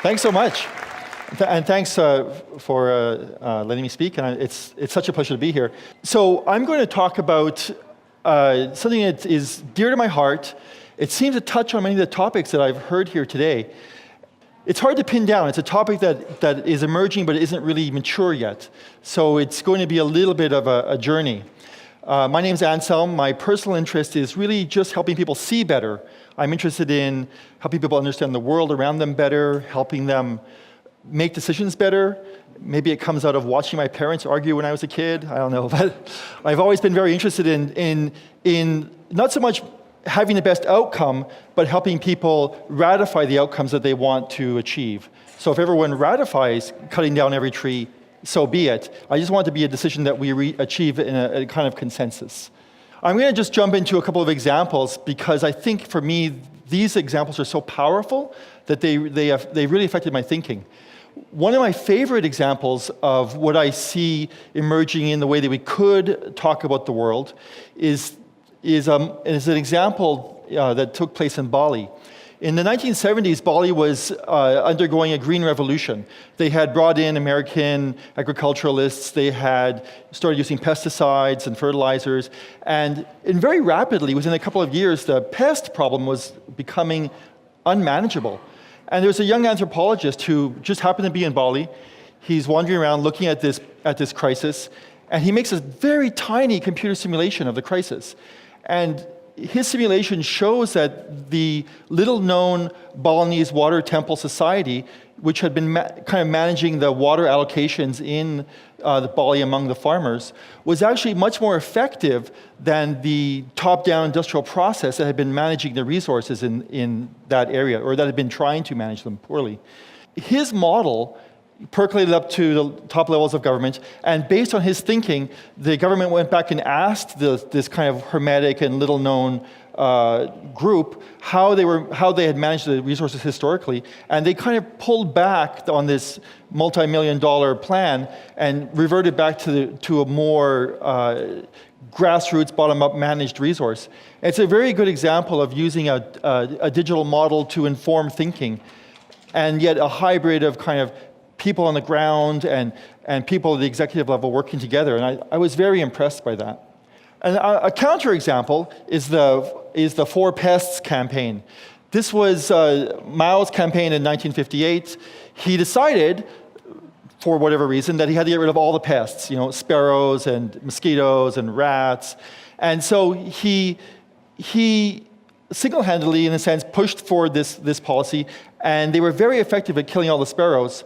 Thanks so much. And thanks for letting me speak. And it's such a pleasure to be here. So I'm going to talk about something that is dear to my heart. It seems to touch on many of the topics that I've heard here today. It's hard to pin down. It's a topic that is emerging, but isn't really mature yet. So it's going to be a little bit of a journey. My name's Anselm. My personal interest is really just helping people see better. I'm interested in helping people understand the world around them better, helping them make decisions better. Maybe it comes out of watching my parents argue when I was a kid. I don't know. But I've always been very interested in not so much having the best outcome, but helping people ratify the outcomes that they want to achieve. So if everyone ratifies cutting down every tree, so be it. I just want it to be a decision that we achieve in a kind of consensus. I'm going to just jump into a couple of examples because I think for me, these examples are so powerful that they really affected my thinking. One of my favorite examples of what I see emerging in the way that we could talk about the world is an example that took place in Bali. In the 1970s, Bali was undergoing a green revolution. They had brought in American agriculturalists. They had started using pesticides and fertilizers. And very rapidly, within a couple of years, the pest problem was becoming unmanageable. And there was a young anthropologist who just happened to be in Bali. He's wandering around looking at this crisis. And he makes a very tiny computer simulation of the crisis. And his simulation shows that the little-known Balinese water temple society, which had been kind of managing the water allocations in the Bali among the farmers, was actually much more effective than the top-down industrial process that had been managing the resources in that area, or that had been trying to manage them poorly. His model percolated up to the top levels of government, and based on his thinking, the government went back and asked this kind of hermetic and little-known group how they had managed the resources historically, and they kind of pulled back on this multi-million-dollar plan and reverted back to a more grassroots, bottom-up managed resource. It's a very good example of using a digital model to inform thinking, and yet a hybrid of kind of people on the ground and people at the executive level working together. And I was very impressed by that. And a counterexample is the Four Pests campaign. This was Mao's campaign in 1958. He decided, for whatever reason, that he had to get rid of all the pests, sparrows and mosquitoes and rats. And so he single-handedly, in a sense, pushed forward this policy, and they were very effective at killing all the sparrows.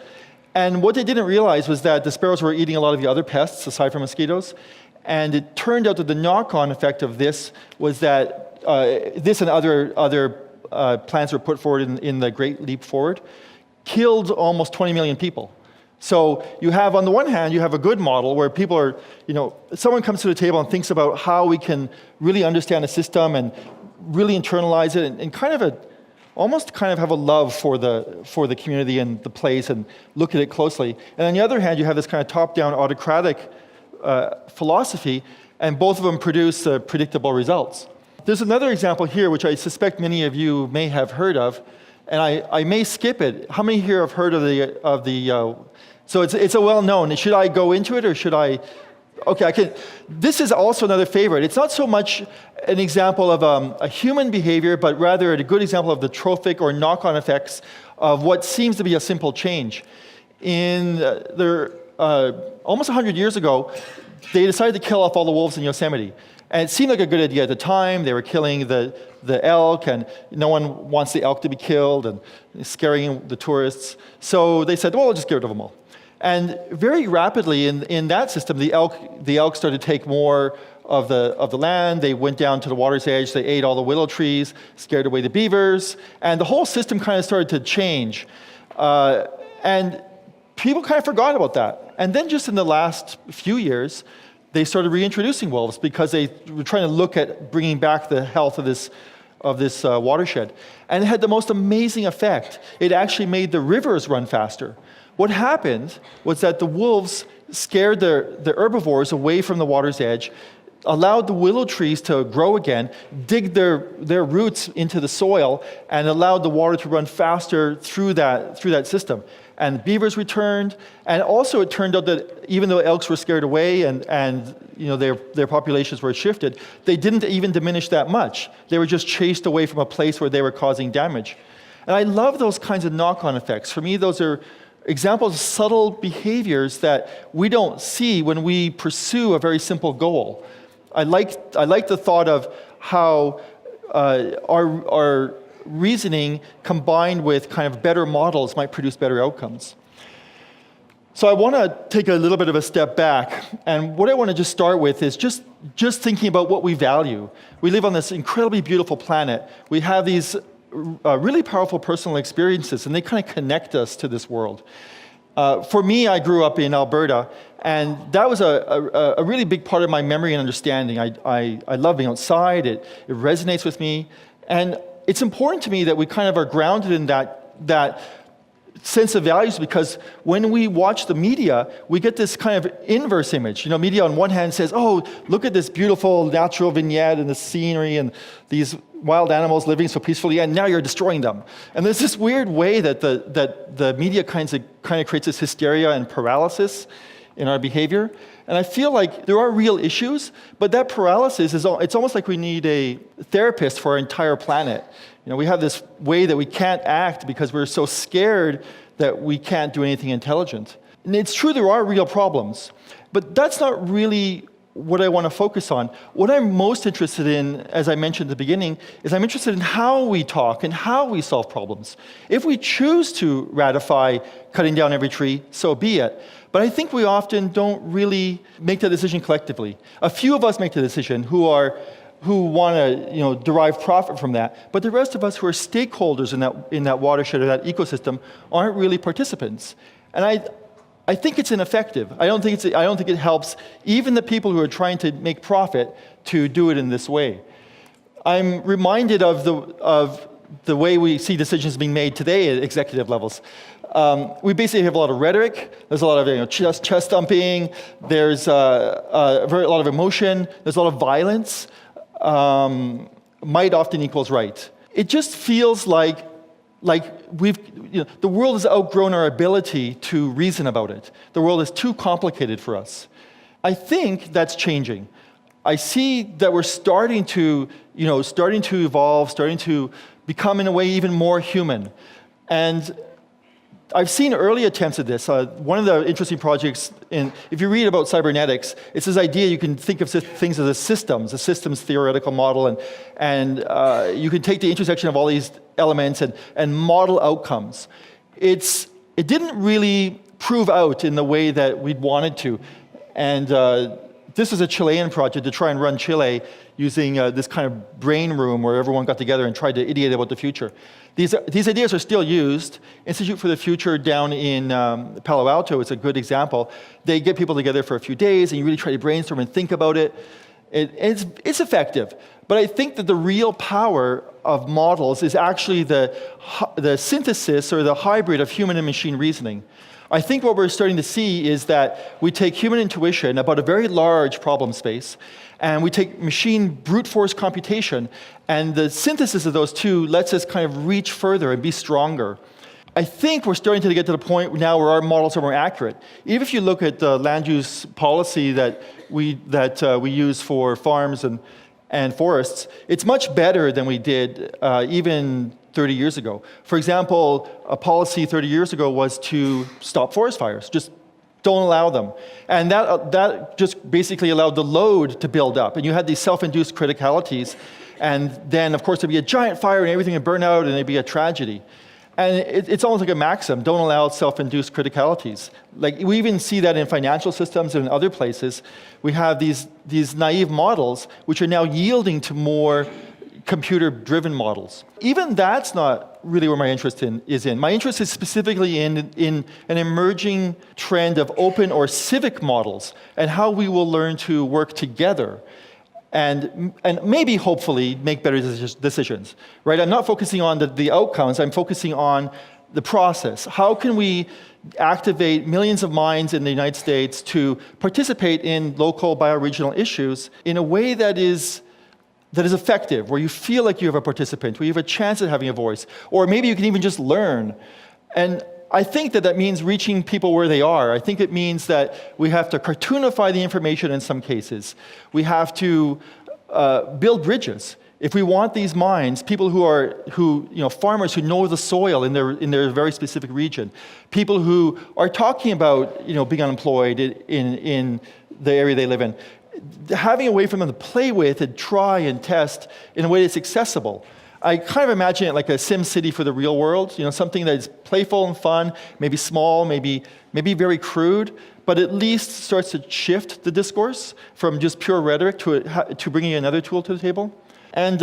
And what they didn't realize was that the sparrows were eating a lot of the other pests, aside from mosquitoes. And it turned out that the knock-on effect of this was that this and other plans were put forward in the Great Leap Forward, killed almost 20 million people. So you have, on the one hand, you have a good model where people are, someone comes to the table and thinks about how we can really understand a system and really internalize it and kind of almost have a love for the community and the place and look at it closely. And on the other hand, you have this kind of top-down autocratic philosophy, and both of them produce predictable results. There's another example here, which I suspect many of you may have heard of, and I may skip it. How many here have heard of the so it's a well-known. Should I go into it, or should I? Okay, I can. This is also another favorite. It's not so much an example of a human behavior, but rather a good example of the trophic or knock-on effects of what seems to be a simple change. Almost 100 years ago, they decided to kill off all the wolves in Yosemite. And it seemed like a good idea at the time. They were killing the elk, and no one wants the elk to be killed, and scaring the tourists. So they said, well, we'll just get rid of them all. And very rapidly in that system, the elk started to take more of the land. They went down to the water's edge. They ate all the willow trees, scared away the beavers, and the whole system kind of started to change. And people kind of forgot about that. And then just in the last few years, they started reintroducing wolves because they were trying to look at bringing back the health of this watershed. And it had the most amazing effect. It actually made the rivers run faster. What happened was that the wolves scared the herbivores away from the water's edge, allowed the willow trees to grow again, dig their roots into the soil, and allowed the water to run faster through that system. And beavers returned, and also it turned out that even though elks were scared away and their populations were shifted, they didn't even diminish that much. They were just chased away from a place where they were causing damage. And I love those kinds of knock-on effects. For me, those are examples of subtle behaviors that we don't see when we pursue a very simple goal. I like the thought of how our reasoning combined with kind of better models might produce better outcomes. So I want to take a little bit of a step back, and what I want to just start with is just thinking about what we value. We live on this incredibly beautiful planet. We have these really powerful personal experiences, and they kind of connect us to this world. For me, I grew up in Alberta, and that was a really big part of my memory and understanding. I love being outside. It resonates with me, and it's important to me that we kind of are grounded in that sense of values, because when we watch the media, we get this kind of inverse image. Media on one hand says, oh, look at this beautiful natural vignette and the scenery and these wild animals living so peacefully, and now you're destroying them. And there's this weird way that the media kind of creates this hysteria and paralysis in our behavior. And I feel like there are real issues, but that paralysis it's almost like we need a therapist for our entire planet. We have this way that we can't act because we're so scared that we can't do anything intelligent. And it's true there are real problems, but that's not really what I want to focus on. What I'm most interested in, as I mentioned at the beginning, is I'm interested in how we talk and how we solve problems. If we choose to ratify cutting down every tree, so be it. But I think we often don't really make that decision collectively. A few of us make the decision who want to derive profit from that, but the rest of us who are stakeholders in that watershed or that ecosystem aren't really participants. And I think it's ineffective. I don't think it helps even the people who are trying to make profit to do it in this way. I'm reminded of the way we see decisions being made today at executive levels. We basically have a lot of rhetoric. There's a lot of chest thumping. There's a lot of emotion. There's a lot of violence. Might often equals right. It just feels like the world has outgrown our ability to reason about it. The world is too complicated for us. I think that's changing. I see that we're starting to evolve, starting to become in a way even more human. And I've seen early attempts at this. One of the interesting projects, if you read about cybernetics, it's this idea you can think of things as a systems theoretical model, and you can take the intersection of all these elements and model outcomes. It didn't really prove out in the way that we'd wanted to. And this is a Chilean project to try and run Chile using this kind of brain room where everyone got together and tried to ideate about the future. These ideas are still used. Institute for the Future down in Palo Alto is a good example. They get people together for a few days and you really try to brainstorm and think about it. It's effective. But I think that the real power of models is actually the synthesis or the hybrid of human and machine reasoning. I think what we're starting to see is that we take human intuition about a very large problem space, and we take machine brute force computation, and the synthesis of those two lets us kind of reach further and be stronger. I think we're starting to get to the point now where our models are more accurate. Even if you look at the land use policy that we use for farms and forests, it's much better than we did even 30 years ago. For example, a policy 30 years ago was to stop forest fires. Just don't allow them. And that just basically allowed the load to build up. And you had these self-induced criticalities. And then, of course, there'd be a giant fire and everything would burn out and it'd be a tragedy. And it's almost like a maxim, don't allow self-induced criticalities. Like, we even see that in financial systems and in other places. We have these naive models which are now yielding to more computer-driven models. Even that's not really where my interest is in. My interest is specifically in an emerging trend of open or civic models and how we will learn to work together and maybe, hopefully, make better decisions, right? I'm not focusing on the outcomes. I'm focusing on the process. How can we activate millions of minds in the United States to participate in local bioregional issues in a way that is effective, where you feel like you have a participant, where you have a chance at having a voice, or maybe you can even just learn. And I think that means reaching people where they are. I think it means that we have to cartoonify the information in some cases. We have to build bridges. If we want these minds, people farmers who know the soil in their very specific region, people who are talking about being unemployed in the area they live in, having a way for them to play with and try and test in a way that's accessible. I kind of imagine it like a Sim City for the real world, something that is playful and fun, maybe small, maybe very crude, but at least starts to shift the discourse from just pure rhetoric to bringing another tool to the table. And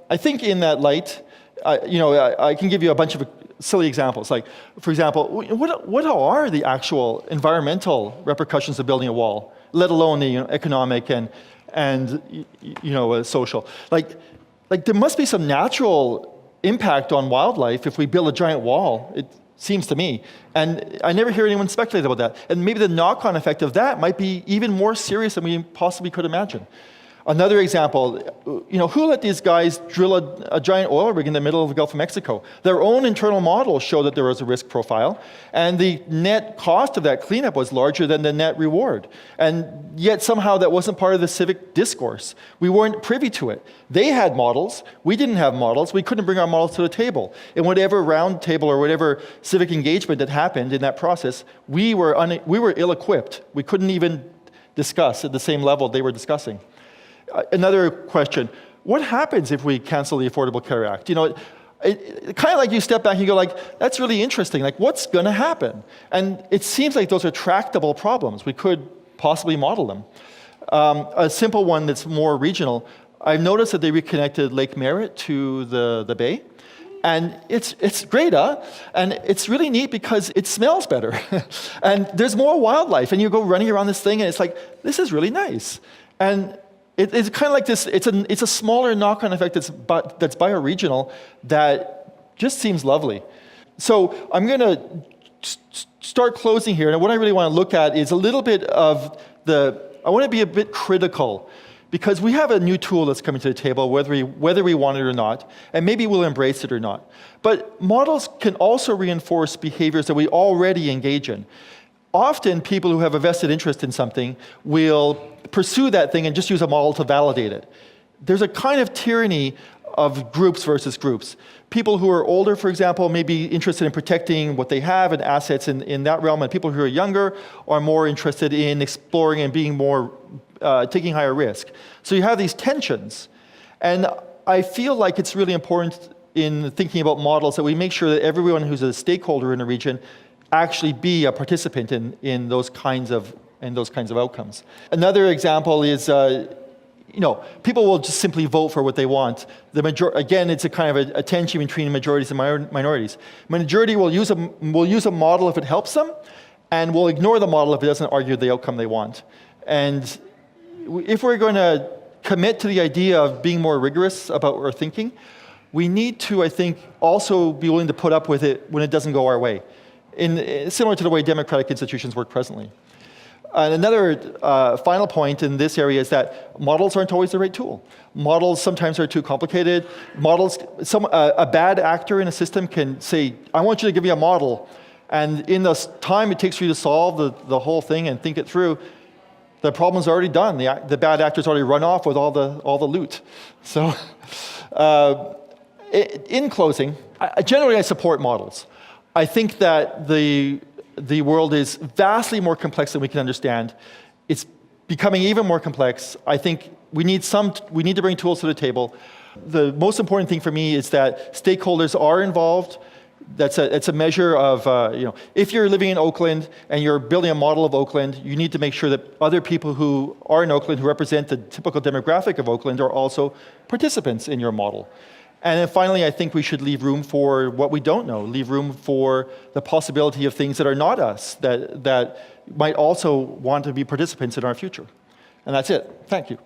I think in that light, I can give you a bunch of silly examples. Like, for example, what are the actual environmental repercussions of building a wall, let alone the economic and social? Like there must be some natural impact on wildlife if we build a giant wall, it seems to me. And I never hear anyone speculate about that. And maybe the knock-on effect of that might be even more serious than we possibly could imagine. Another example, who let these guys drill a giant oil rig in the middle of the Gulf of Mexico? Their own internal models show that there was a risk profile, and the net cost of that cleanup was larger than the net reward. And yet somehow that wasn't part of the civic discourse. We weren't privy to it. They had models. We didn't have models. We couldn't bring our models to the table. In whatever round table or whatever civic engagement that happened in that process, we were ill-equipped. We couldn't even discuss at the same level they were discussing. Another question, what happens if we cancel the Affordable Care Act? It kind of like you step back and you go like, that's really interesting. Like, what's going to happen? And it seems like those are tractable problems. We could possibly model them. A simple one that's more regional, I've noticed that they reconnected Lake Merritt to the bay. And it's great, huh? And it's really neat because it smells better. And there's more wildlife. And you go running around this thing and it's like, this is really nice. And it's kind of like this, it's a smaller knock-on effect that's bioregional that just seems lovely. So I'm going to start closing here, and what I really want to look at is a little bit of I want to be a bit critical, because we have a new tool that's coming to the table, whether we want it or not, and maybe we'll embrace it or not. But models can also reinforce behaviors that we already engage in. Often, people who have a vested interest in something will pursue that thing and just use a model to validate it. There's a kind of tyranny of groups versus groups. People who are older, for example, may be interested in protecting what they have and assets in that realm, and people who are younger are more interested in exploring and being more, taking higher risk. So you have these tensions. And I feel like it's really important in thinking about models that we make sure that everyone who's a stakeholder in a region actually be a participant in those kinds of outcomes. Another example is, people will just simply vote for what they want. Again, it's a kind of a tension between majorities and minorities. Majority will use a model if it helps them, and will ignore the model if it doesn't argue the outcome they want. And if we're going to commit to the idea of being more rigorous about our thinking, we need to, I think, also be willing to put up with it when it doesn't go our way. Similar to the way democratic institutions work presently. And another final point in this area is that models aren't always the right tool. Models sometimes are too complicated. A bad actor in a system can say, I want you to give me a model, and in the time it takes for you to solve the whole thing and think it through, the problem's already done. The bad actor's already run off with all the loot. So, in closing, generally I support models. I think that the world is vastly more complex than we can understand. It's becoming even more complex. I think we need to bring tools to the table. The most important thing for me is that stakeholders are involved. It's a measure of, if you're living in Oakland and you're building a model of Oakland, you need to make sure that other people who are in Oakland, who represent the typical demographic of Oakland, are also participants in your model. And then finally, I think we should leave room for what we don't know, leave room for the possibility of things that are not us, that might also want to be participants in our future. And that's it. Thank you.